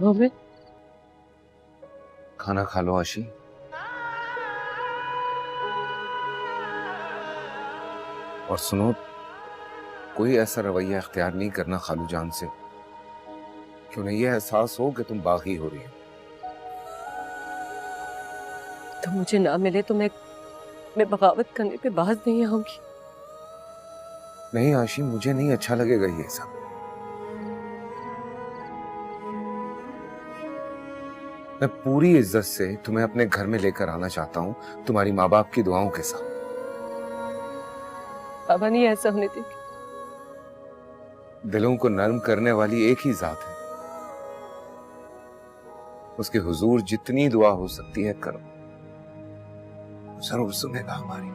मोमिन, खाना खा लो आशी। और सुनो, कोई ऐसा रवैया इख्तियार नहीं करना खालू जान से कि उन्हें यह एहसास हो कि तुम बागी हो रही हो। तो मुझे ना मिले तो मैं बगावत करने पे बाज नहीं आऊंगी। नहीं आशी, मुझे नहीं अच्छा लगेगा ये सब। मैं पूरी इज्जत से तुम्हें अपने घर में लेकर आना चाहता हूँ, तुम्हारी माँ बाप की दुआओं के साथ। बाबा नहीं ऐसा होने देंगे। दिलों को नर्म करने वाली एक ही जात है, उसके हुजूर जितनी दुआ हो सकती है करो, जरूर सुनेगा हमारी।